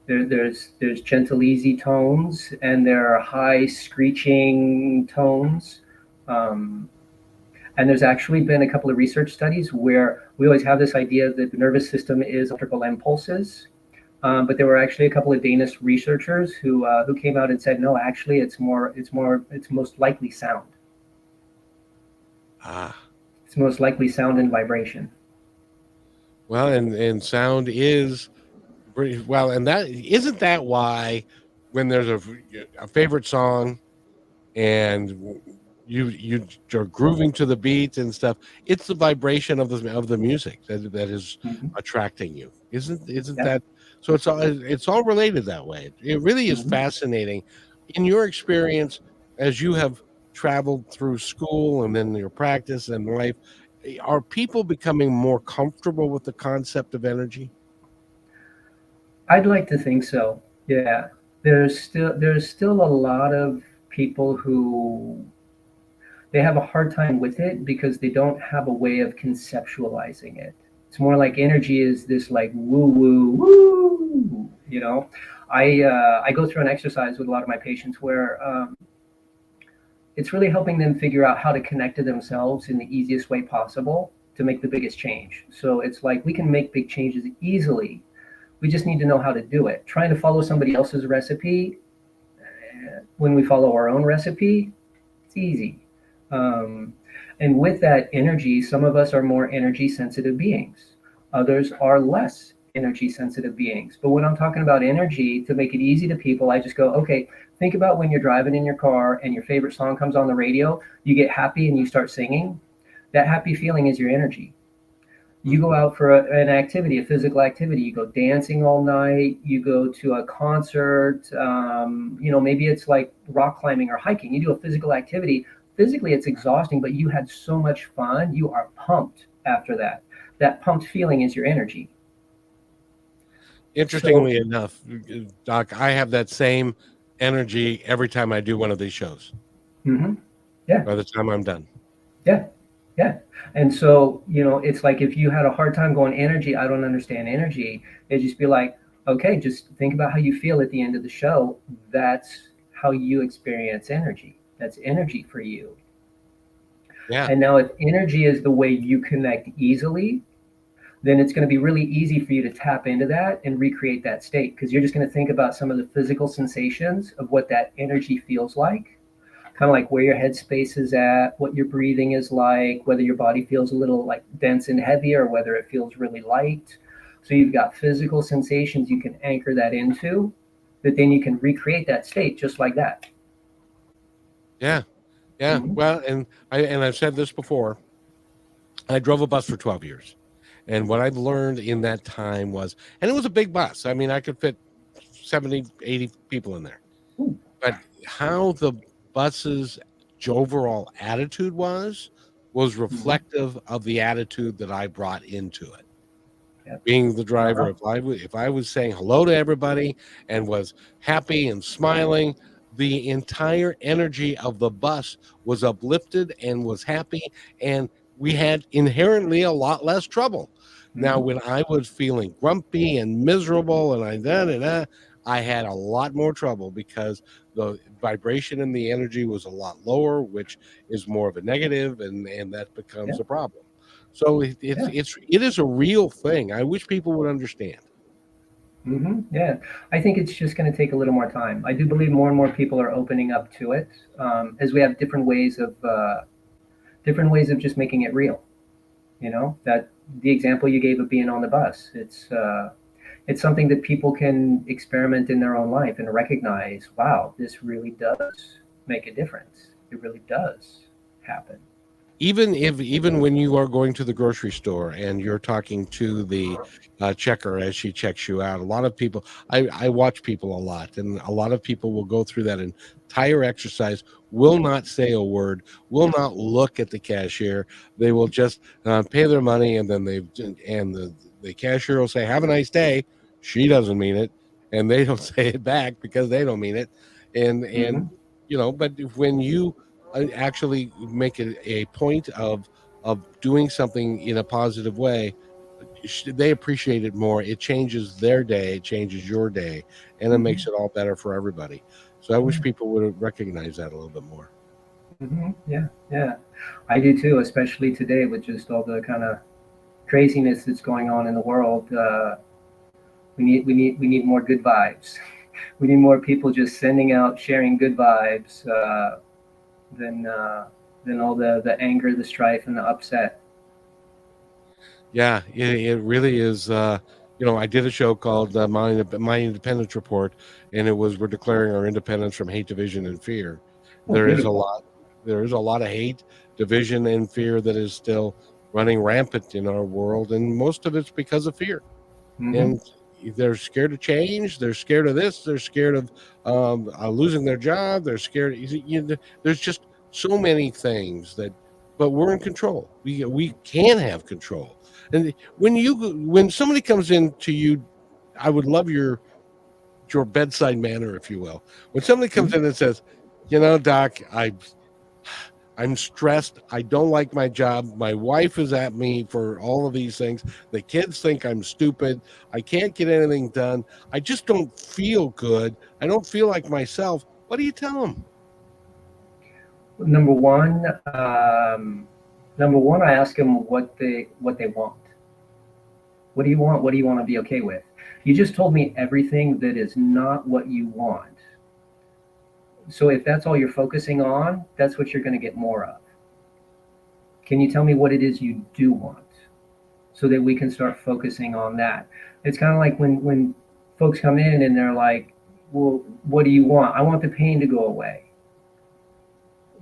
there's gentle, easy tones, and there are high, screeching tones. Um, and there's actually been a couple of research studies where we always have this idea that the nervous system is electrical impulses. But there were actually a couple of Danish researchers who came out and said, no, actually, it's most likely sound. Ah, It's most likely sound and vibration. well, and sound is pretty well, and that isn't that why when there's a favorite song and you're grooving to the beat and stuff, it's the vibration of the music that is Hmm. attracting you, isn't Yeah. that? So it's all related that way. It really is Hmm. fascinating. In your experience, as you have traveled through school and then your practice and life, are people becoming more comfortable with the concept of energy? I'd like to think so. Yeah. There's still a lot of people who they have a hard time with it because they don't have a way of conceptualizing it. It's more like energy is this like woo woo woo. I go through an exercise with a lot of my patients where it's really helping them figure out how to connect to themselves in the easiest way possible to make the biggest change. So it's like we can make big changes easily. We just need to know how to do it. Trying to follow somebody else's recipe, when we follow our own recipe, it's easy. Um, and with that energy, some of us are more energy sensitive beings. Others are less energy sensitive beings. But when I'm talking about energy, to make it easy to people, I just go, okay, think about when you're driving in your car and your favorite song comes on the radio, you get happy and you start singing. That happy feeling is your energy. You go out for an activity, a physical activity, you go dancing all night, you go to a concert, maybe it's like rock climbing or hiking. You do a physical activity. Physically, it's exhausting, but you had so much fun. You are pumped after that. That pumped feeling is your energy. So, Interestingly enough, Doc, I have that same energy every time I do one of these shows. mhm, yeah. By the time I'm done. Yeah, yeah. And so, it's like if you had a hard time going energy, I don't understand energy, it'd just be like, okay, just think about how you feel at the end of the show. That's how you experience energy. That's energy for you. Yeah. And now, if energy is the way you connect easily, then it's going to be really easy for you to tap into that and recreate that state because you're just going to think about some of the physical sensations of what that energy feels like, kind of like where your headspace is at, what your breathing is like, whether your body feels a little like dense and heavy or whether it feels really light. So you've got physical sensations you can anchor that into, that then you can recreate that state just like that. Yeah. Yeah. Mhm. Well, I've said this before. I drove a bus for 12 years. And what I've learned in that time was, and it was a big bus. I mean, I could fit 70, 80 people in there. Ooh. But how the bus's overall attitude was Mhm. reflective of the attitude that I brought into it. Yep. Being the driver, Uh-huh. if I was saying hello to everybody and was happy and smiling, the entire energy of the bus was uplifted and was happy, and we had inherently a lot less trouble. Now, Mhm. when I was feeling grumpy and miserable and I da da da, I had a lot more trouble because the vibration and the energy was a lot lower, which is more of a negative, and that Yeah. becomes a problem. So Yeah. it is a real thing. I wish people would understand. Yeah, I think it's just going to take a little more time. I do believe more and more people are opening up to it, as we have different ways of just making it real. You know, that the example you gave of being on the bus, it's something that people can experiment in their own life and recognize. Wow, this really does make a difference. It really does happen. Even when you are going to the grocery store and you're talking to the checker as she checks you out, a lot of people, I watch people a lot, and a lot of people will go through that entire exercise, will not say a word, will not look at the cashier. They will just pay their money, and then the cashier will say, "Have a nice day." She doesn't mean it, and they don't say it back because they don't mean it. And Hmm. but when you actually make it a point of doing something in a positive way, they appreciate it more. It changes their day, it changes your day, and it makes Hmm. it all better for everybody. So I wish people would recognize that a little bit more. Yeah, yeah, I do too. Especially today with just all the kind of craziness that's going on in the world. We need more good vibes. We need more people just sending out, sharing good vibes, than all the anger, the strife, and the upset. Yeah, it really is. I did a show called My Independence Report, and it was we're declaring our independence from hate, division, and fear. Oh, There is a beautiful. lot, there is a lot of hate, division, and fear that is still running rampant in our world, and most of it's because of fear. Hmm. And they're scared to change. They're scared of this. They're scared of losing their job. They're scared. There's just so many things but we're in control. We can have control. And when somebody comes in to you, I would love your bedside manner, if you will. When somebody comes in and says, Doc, I'm stressed. I don't like my job. My wife is at me for all of these things. The kids think I'm stupid. I can't get anything done. I just don't feel good. I don't feel like myself. What do you tell them? Number one, number one, I ask them what they want. What do you want? What do you want to be okay with? You just told me everything that is not what you want. So if that's all you're focusing on, that's what you're going to get more of. Can you tell me what it is you do want, so that we can start focusing on that? It's kind of like when folks come in and they're like, well, what do you want? I want the pain to go away.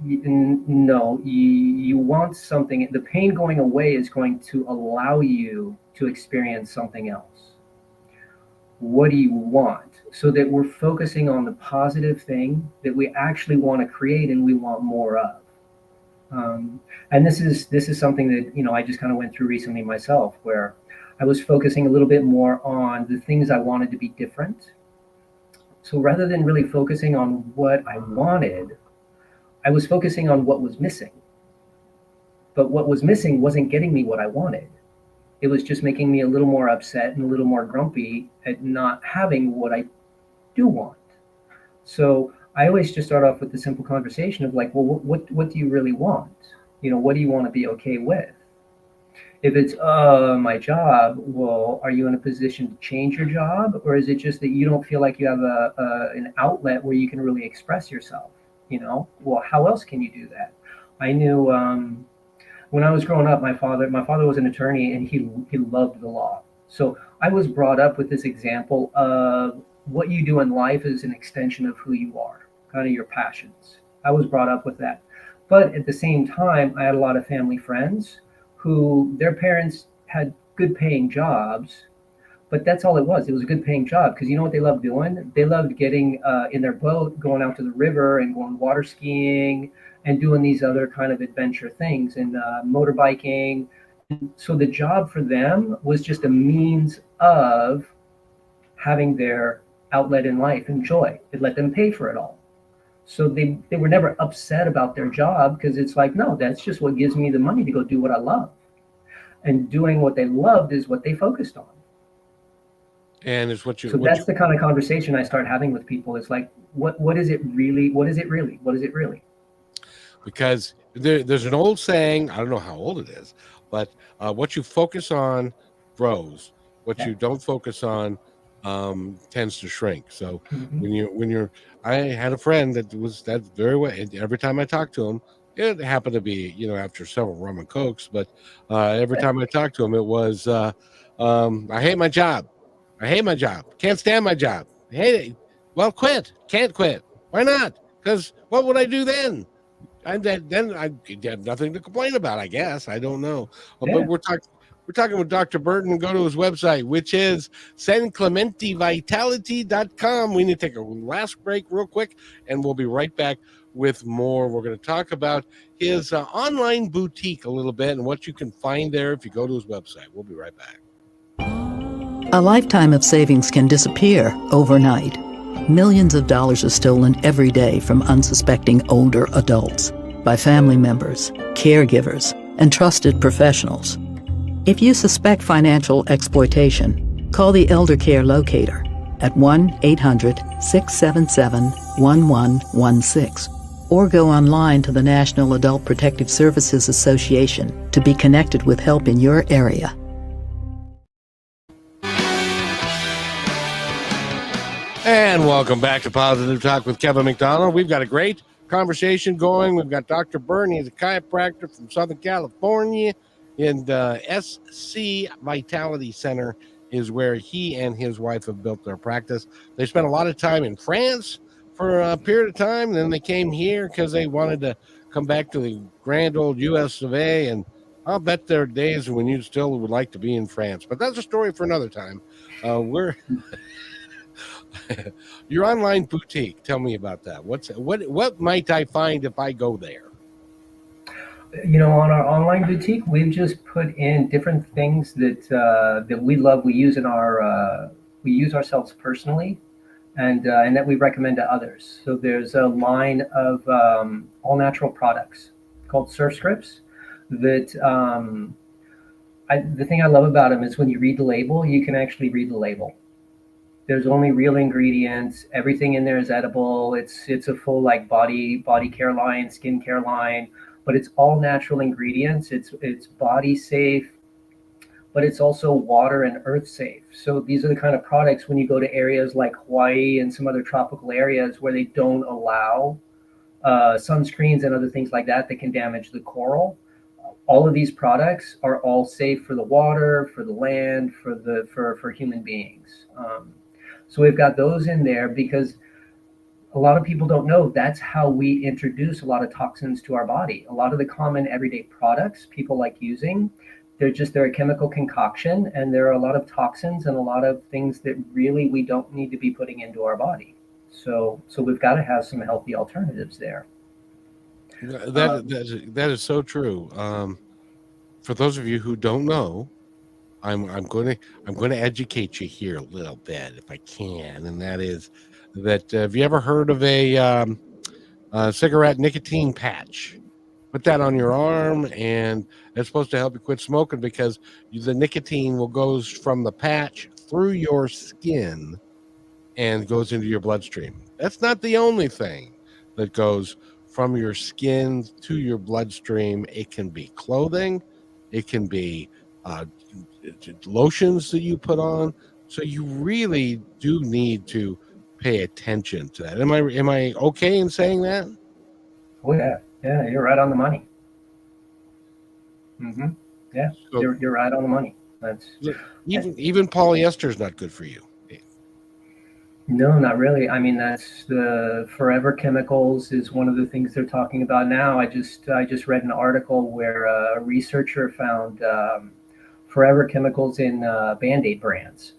No, you want something. The pain going away is going to allow you to experience something else. What do you want? So that we're focusing on the positive thing that we actually want to create and we want more of. And this is something that I just kind of went through recently myself, where I was focusing a little bit more on the things I wanted to be different. So rather than really focusing on what I wanted, I was focusing on what was missing. But what was missing wasn't getting me what I wanted. It was just making me a little more upset and a little more grumpy at not having what I do want. So I always just start off with the simple conversation of like, well, what do you really want? What do you want to be okay with? If it's my job, well, are you in a position to change your job, or is it just that you don't feel like you have an outlet where you can really express yourself? Well, how else can you do that? I knew when I was growing up, my father was an attorney, and he loved the law. So I was brought up with this example of what you do in life is an extension of who you are, kind of your passions. I was brought up with that. But at the same time, I had a lot of family friends who their parents had good paying jobs, but that's all it was. It was a good paying job, because you know what they loved doing? They loved getting in their boat, going out to the river and going water skiing and doing these other kind of adventure things, and motorbiking. So the job for them was just a means of having their outlet in life and joy. It let them pay for it all. So they were never upset about their job, because it's like, no, that's just what gives me the money to go do what I love. And doing what they loved is what they focused on. And it's what you So that's the kind of conversation I start having with people. It's like, what is it really? What is it really? What is it really? because there's an old saying, I don't know how old it is, but what you focus on grows. What Yeah. you don't focus on tends to shrink. So Mhm. when you're, I had a friend that was that very way. Every time I talked to him, it happened to be, after several rum and cokes, but every time I talked to him, it was, I hate my job. I hate my job. Can't stand my job. I hate it. Well, quit. Can't quit. Why not? Because what would I do then? Then I have nothing to complain about, I guess. I don't know. But Yeah. we're talking with Dr. Burton. Go to his website, which is sanclementivitality.com. We need to take a last break real quick, and we'll be right back with more. We're going to talk about his online boutique a little bit and what you can find there if you go to his website. We'll be right back. A lifetime of savings can disappear overnight. Millions of dollars are stolen every day from unsuspecting older adults by family members, caregivers, and trusted professionals. If you suspect financial exploitation, call the Elder Care Locator at 1-800-677-1116 or go online to the National Adult Protective Services Association to be connected with help in your area. And welcome back to Positive Talk with Kevin McDonald. We've got a great conversation going. We've got Dr. Burton. He's a chiropractor from Southern California, and SC Vitality Center is where he and his wife have built their practice. They spent a lot of time in France for a period of time, and then they came here because they wanted to come back to the grand old US of A, and I'll bet there are days when you still would like to be in France, but that's a story for another time. We're your online boutique. Tell me about that. What might I find if I go there? On our online boutique, we've just put in different things that we love. We use we use ourselves personally, and that we recommend to others. So there's a line of all natural products called Surf Scripts. That the thing I love about them is when you read the label, you can actually read the label. There's only real ingredients. Everything in there is edible. It's a full body care line, skin care line, but it's all natural ingredients. It's body safe, but it's also water and earth safe. So these are the kind of products when you go to areas like Hawaii and some other tropical areas where they don't allow sunscreens and other things like that can damage the coral. All of these products are all safe for the water, for the land, for human beings. So we've got those in there because a lot of people don't know that's how we introduce a lot of toxins to our body. A lot of the common everyday products people like using, they're a chemical concoction, and there are a lot of toxins and a lot of things that really we don't need to be putting into our body. So we've got to have some healthy alternatives there. That is so true. For those of you who don't know, I'm going to educate you here a little bit if I can, and that is that have you ever heard of a cigarette nicotine patch? Put that on your arm, and it's supposed to help you quit smoking because the nicotine goes from the patch through your skin and goes into your bloodstream. That's not the only thing that goes from your skin to your bloodstream. It can be clothing, it can be lotions that you put on. So you really do need to pay attention to that. Am I okay in saying that? Oh yeah, you're right on the money. Yeah, So, you're right on the money. That's even polyester is not good for you. No, not really. I mean, that's the forever chemicals is one of the things they're talking about now. I just read an article where a researcher found forever chemicals in Band-Aid brands.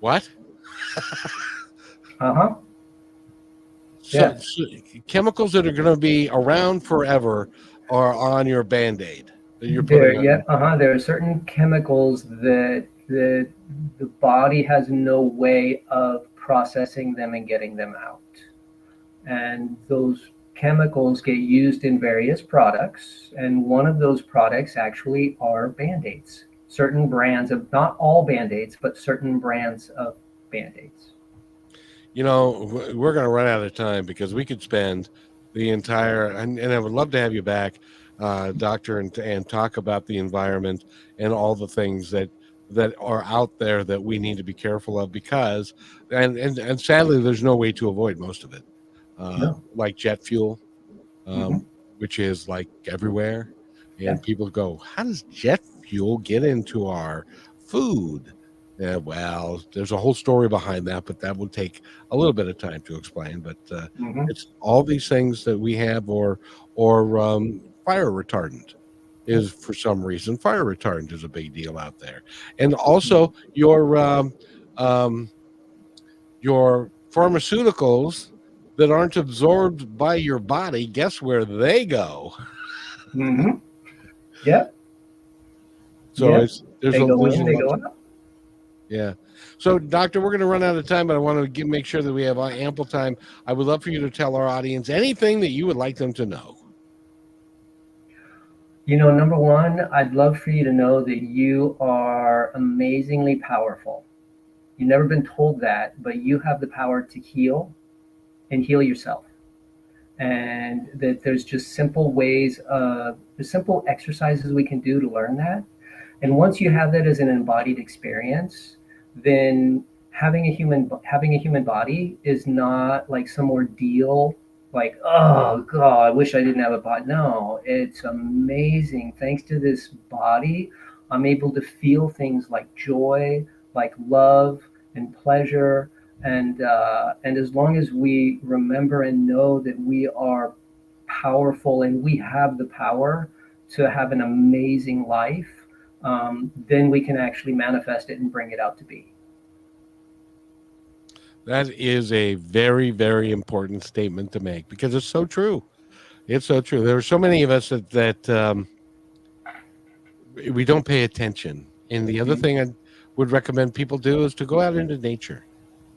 What? Uh-huh. So chemicals that are going to be around forever are on your Band-Aid that you're putting on. There are certain chemicals that the body has no way of processing them and getting them out. And those chemicals get used in various products, and one of those products actually are Band-Aids. certain brands of, not all Band-Aids, but certain brands of Band-Aids. You know, we're going to run out of time because we could spend the entire, and I would love to have you back, doctor, and talk about the environment and all the things that are out there that we need to be careful of, because, and sadly, there's no way to avoid most of it. No. Like jet fuel, which is like everywhere. And people go, how does jet fuel get into our food? Yeah, well, there's a whole story behind that, but that would take a little bit of time to explain. But it's all these things that we have, or fire retardant is, for some reason, fire retardant is a big deal out there. And also your pharmaceuticals that aren't absorbed by your body, guess where they go? Yep. So there's they go in, they go out. Yeah. So, doctor, we're going to run out of time, but I want to make sure that we have ample time. I would love for you to tell our audience anything that you would like them to know. You know, number one, I'd love for you to know that you are amazingly powerful. You've never been told that, but you have the power to heal and heal yourself. And that there's just simple ways, there's simple exercises we can do to learn that. And once you have that as an embodied experience, then having a human body is not like some ordeal, like, oh God, I wish I didn't have a body. No, it's amazing. Thanks to this body, I'm able to feel things like joy, like love and pleasure. And as long as we remember and know that we are powerful and we have the power to have an amazing life, then we can actually manifest it and bring it out to be. That is a very, very important statement to make, because it's so true. It's so true. There are so many of us that we don't pay attention. And the other thing I would recommend people do is to go out into nature.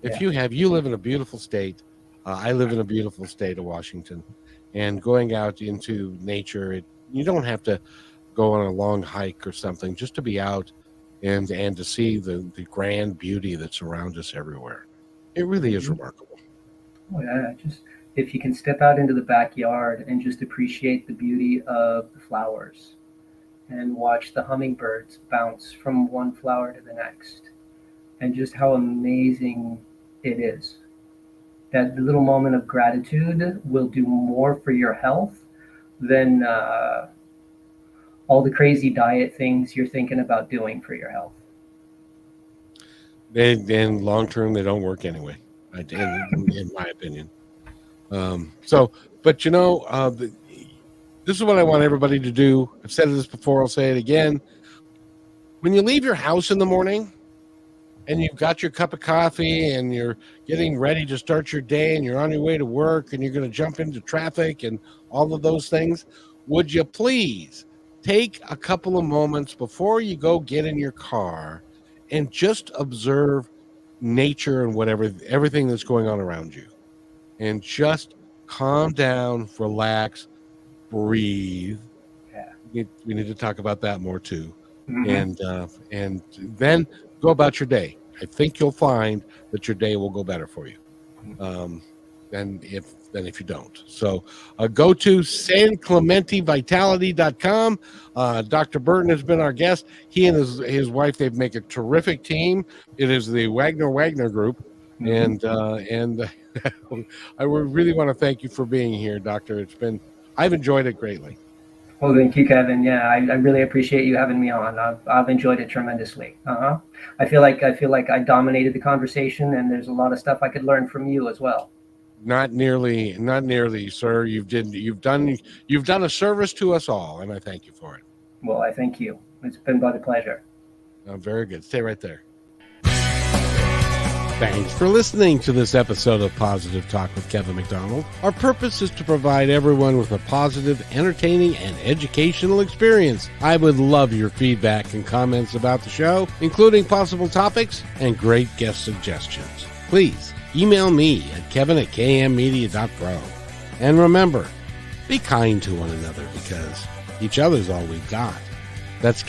If you live in a beautiful state, I live in a beautiful state of Washington, and going out into nature, you don't have to go on a long hike or something, just to be out and to see the grand beauty that's around us everywhere. It really is remarkable. Oh yeah, just if you can step out into the backyard and just appreciate the beauty of the flowers and watch the hummingbirds bounce from one flower to the next, and just how amazing it is. That little moment of gratitude will do more for your health than all the crazy diet things you're thinking about doing for your health. And long term, they don't work anyway, in my opinion. But you know, this is what I want everybody to do. I've said this before, I'll say it again. When you leave your house in the morning and you've got your cup of coffee and you're getting ready to start your day and you're on your way to work and you're going to jump into traffic and all of those things, would you please take a couple of moments before you go get in your car and just observe nature and everything that's going on around you, and just calm down, relax, breathe. We need to talk about that more too. And then go about your day. I think you'll find that your day will go better for you than if you don't. So go to SanclementeVitality.com. Dr. Burton has been our guest. He and his wife, they make a terrific team. It is the Wagner Group. And I really want to thank you for being here, Doctor. I've enjoyed it greatly. Well, thank you, Kevin. Yeah, I really appreciate you having me on. I've enjoyed it tremendously. I feel like I dominated the conversation, and there's a lot of stuff I could learn from you as well. Not nearly, sir. You've done a service to us all, and I thank you for it. Well, I thank you. It's been a pleasure. Very good. Stay right there. Thanks for listening to this episode of Positive Talk with Kevin McDonald. Our purpose is to provide everyone with a positive, entertaining, and educational experience. I would love your feedback and comments about the show, including possible topics and great guest suggestions. Please email me at kevin@kmmedia.pro. And remember, be kind to one another, because each other's all we've got. That's Kevin